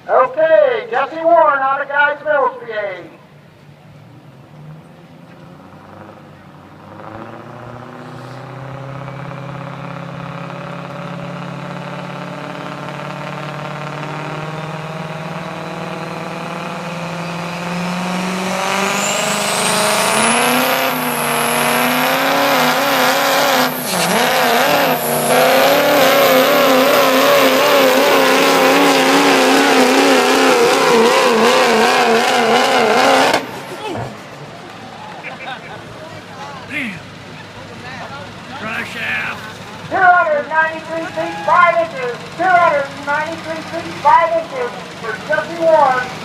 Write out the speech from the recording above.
Okay, Jesse Warren out of Guys Mills, PA. Crush out. 293 feet 5 inches. 293 feet 5 inches for Jesse Warren.